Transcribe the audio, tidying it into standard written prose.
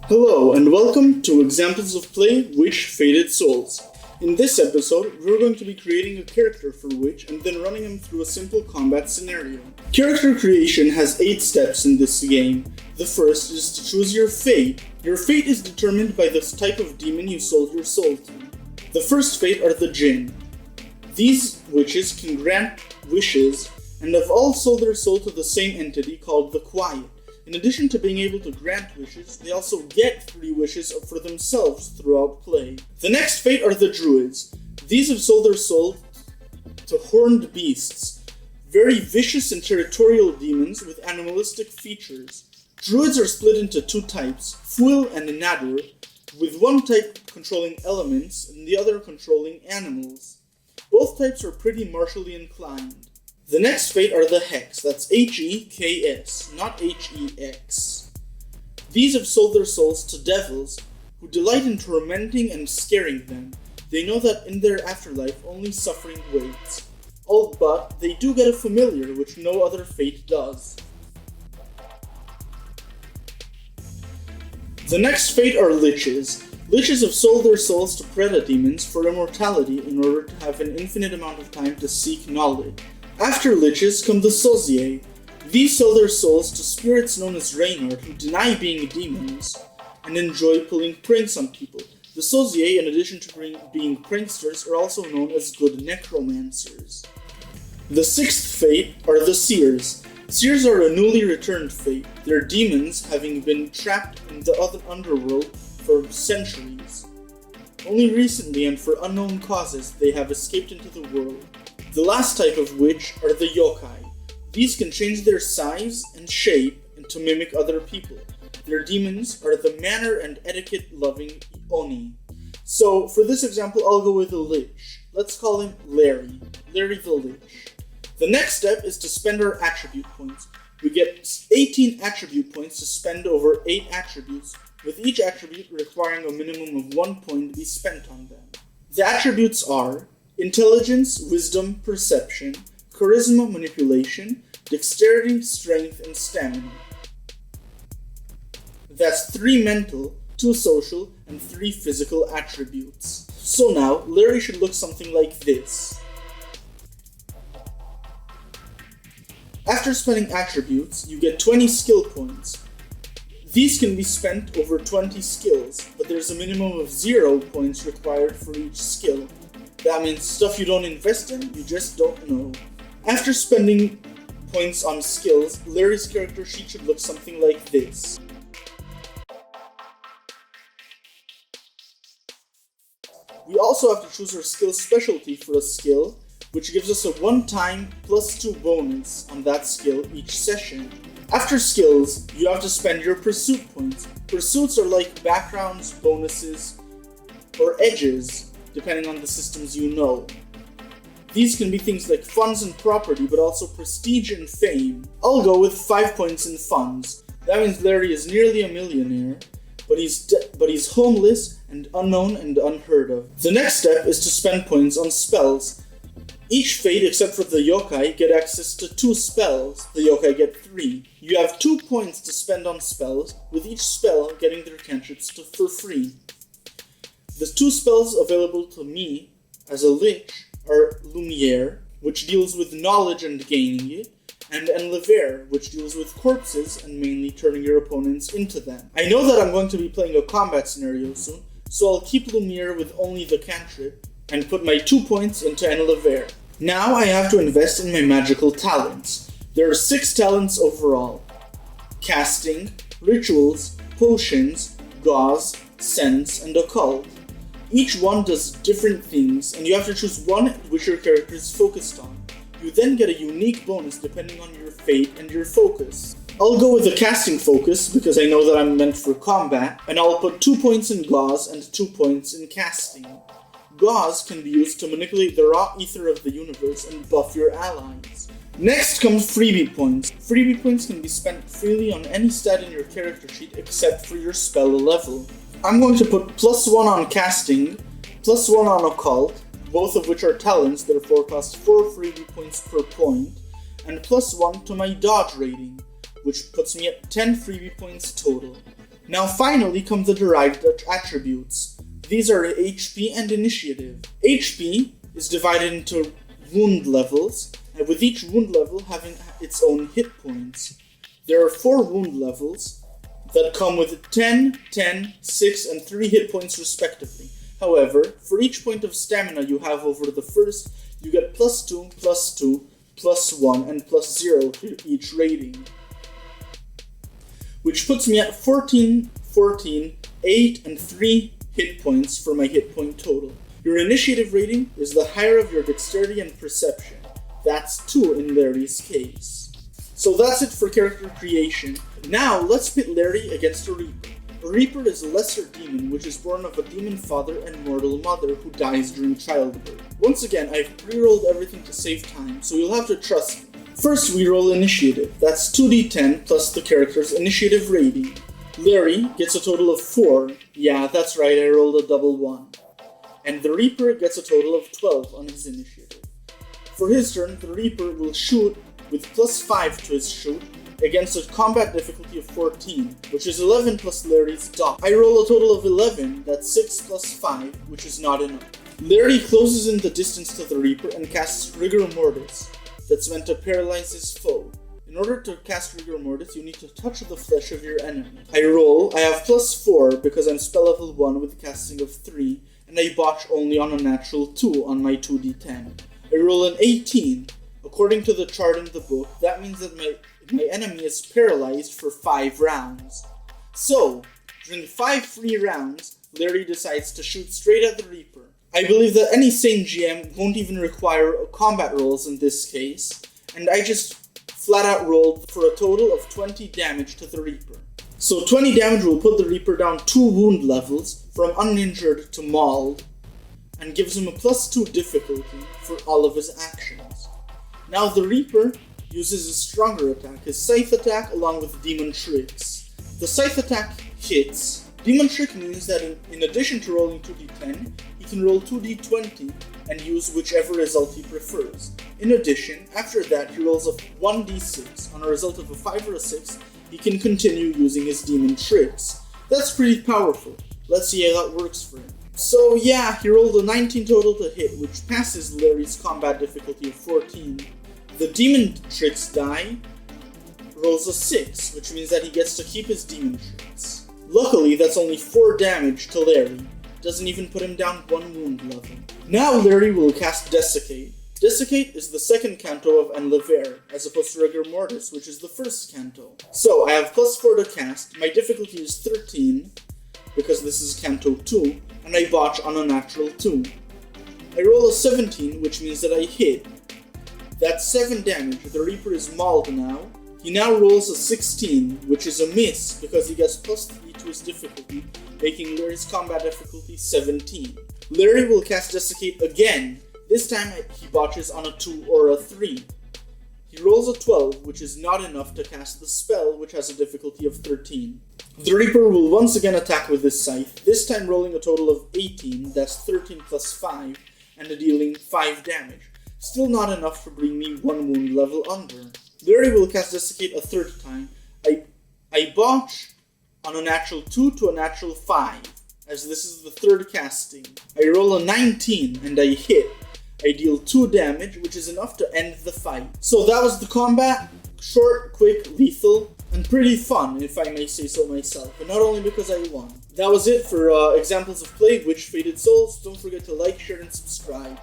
Hello and welcome to Examples of Play Witch Fated Souls. In this episode, we're going to be creating a character for Witch and then running him through a simple combat scenario. Character creation has 8 steps in this game. The first is to choose your fate. Your fate is determined by the type of demon you sold your soul to. The first fate are the Jinn. These witches can grant wishes and have all sold their soul to the same entity called the Quiet. In addition to being able to grant wishes, they also get 3 wishes for themselves throughout play. The next fate are the Druids. These have sold their soul to horned beasts, very vicious and territorial demons with animalistic features. Druids are split into 2 types, Fuil and Nadur, with one type controlling elements and the other controlling animals. Both types are pretty martially inclined. The next fate are the Hex, that's H-E-K-S, not H-E-X. These have sold their souls to devils, who delight in tormenting and scaring them. They know that in their afterlife only suffering waits. But they do get a familiar, which no other fate does. The next fate are Liches. Liches have sold their souls to Predademons for immortality in order to have an infinite amount of time to seek knowledge. After Liches come the Sosier. These sell their souls to spirits known as Reynard who deny being demons and enjoy pulling pranks on people. The Sosier, in addition to being pranksters, are also known as good necromancers. The sixth fate are the Seers. Seers are a newly returned fate, their demons having been trapped in the other underworld for centuries. Only recently and for unknown causes they have escaped into the world. The last type of witch are the Yokai. These can change their size and shape to mimic other people. Their demons are the manner and etiquette-loving Oni. So, for this example, I'll go with a Lich. Let's call him Larry. Larry the Lich. The next step is to spend our attribute points. We get 18 attribute points to spend over 8 attributes, with each attribute requiring a minimum of 1 point to be spent on them. The attributes are Intelligence, Wisdom, Perception, Charisma, Manipulation, Dexterity, Strength, and Stamina. That's 3 mental, 2 social, and 3 physical attributes. So now, Larry should look something like this. After spending attributes, you get 20 skill points. These can be spent over 20 skills, but there's a minimum of 0 points required for each skill. That means stuff you don't invest in, you just don't know. After spending points on skills, Larry's character sheet should look something like this. We also have to choose our skill specialty for a skill, which gives us a one-time +2 bonus on that skill each session. After skills, you have to spend your pursuit points. Pursuits are like backgrounds, bonuses, or edges, depending on the systems you know. These can be things like funds and property, but also prestige and fame. I'll go with 5 points in funds. That means Larry is nearly a millionaire, but he's homeless and unknown and unheard of. The next step is to spend points on spells. Each fate except for the Yokai get access to 2 spells. The Yokai get 3. You have 2 points to spend on spells, with each spell getting their cantrips for free. The 2 spells available to me as a Lich are Lumiere, which deals with knowledge and gaining it, and Enlever, which deals with corpses and mainly turning your opponents into them. I know that I'm going to be playing a combat scenario soon, so I'll keep Lumiere with only the cantrip and put my 2 points into Enlever. Now I have to invest in my magical talents. There are 6 talents overall: Casting, Rituals, Potions, Gauze, Sense, and Occult. Each one does different things, and you have to choose one which your character is focused on. You then get a unique bonus depending on your fate and your focus. I'll go with the casting focus because I know that I'm meant for combat, and I'll put 2 points in Gauze and 2 points in casting. Gauze can be used to manipulate the raw ether of the universe and buff your allies. Next comes freebie points. Freebie points can be spent freely on any stat in your character sheet except for your spell level. I'm going to put +1 on casting, +1 on occult, both of which are talents, therefore cost 4 freebie points per point, and +1 to my dodge rating, which puts me at 10 freebie points total. Now finally come the derived attributes. These are HP and Initiative. HP is divided into wound levels, and with each wound level having its own hit points. There are 4 wound levels that come with 10, 10, 6, and 3 hit points respectively. However, for each point of stamina you have over the first, you get +2, +2, +1, and +0 to each rating. Which puts me at 14, 14, 8, and 3 hit points for my hit point total. Your initiative rating is the higher of your dexterity and perception. That's 2 in Larry's case. So that's it for character creation. Now let's pit Larry against a Reaper. A Reaper is a lesser demon which is born of a demon father and mortal mother who dies during childbirth. Once again, I've pre-rolled everything to save time, so you'll have to trust me. First we roll initiative. That's 2d10 plus the character's initiative rating. Larry gets a total of 4. Yeah, that's right, I rolled a double 1. And the Reaper gets a total of 12 on his initiative. For his turn, the Reaper will shoot with +5 to his shoot against a combat difficulty of 14, which is 11 plus Larry's dodge. I roll a total of 11, that's 6 plus 5, which is not enough. Larry closes in the distance to the Reaper and casts Rigor Mortis, that's meant to paralyze his foe. In order to cast Rigor Mortis, you need to touch the flesh of your enemy. I have +4 because I'm spell level 1 with casting of 3, and I botch only on a natural 2 on my 2d10. I roll an 18. According to the chart in the book, that means that my enemy is paralyzed for 5 rounds. So, during 5 free rounds, Larry decides to shoot straight at the Reaper. I believe that any sane GM won't even require combat rolls in this case, and I just flat out rolled for a total of 20 damage to the Reaper. So 20 damage will put the Reaper down 2 wound levels from uninjured to mauled, and gives him a +2 difficulty for all of his actions. Now the Reaper uses a stronger attack, his Scythe attack along with Demon Tricks. The Scythe attack hits. Demon Trick means that in addition to rolling 2d10, he can roll 2d20 and use whichever result he prefers. In addition, after that he rolls a 1d6. On a result of a 5 or a 6, he can continue using his Demon Tricks. That's pretty powerful. Let's see how that works for him. So yeah, he rolled a 19 total to hit, which passes Larry's combat difficulty of 14. The Demon Tricks die rolls a 6, which means that he gets to keep his Demon Tricks. Luckily, that's only 4 damage to Larry. Doesn't even put him down 1 wound level. Now Larry will cast Desiccate. Desiccate is the second canto of Enlever, as opposed to Rigor Mortis, which is the first canto. So I have +4 to cast, my difficulty is 13, because this is canto 2, and I botch on a natural 2. I roll a 17, which means that I hit. That's 7 damage, the Reaper is mauled now. He now rolls a 16, which is a miss, because he gets +3 to his difficulty, making Larry's combat difficulty 17. Larry will cast Desiccate again. This time he botches on a 2 or a 3. He rolls a 12, which is not enough to cast the spell, which has a difficulty of 13. The Reaper will once again attack with his Scythe, this time rolling a total of 18, that's 13 plus 5, and dealing 5 damage. Still not enough to bring me 1 wound level under. Larry will cast Desiccate a 3rd time. I botch on a natural 2 to a natural 5, as this is the 3rd casting. I roll a 19 and I hit. I deal 2 damage, which is enough to end the fight. So that was the combat. Short, quick, lethal, and pretty fun, if I may say so myself. And not only because I won. That was it for examples of play, Witch Fated Souls. Don't forget to like, share, and subscribe.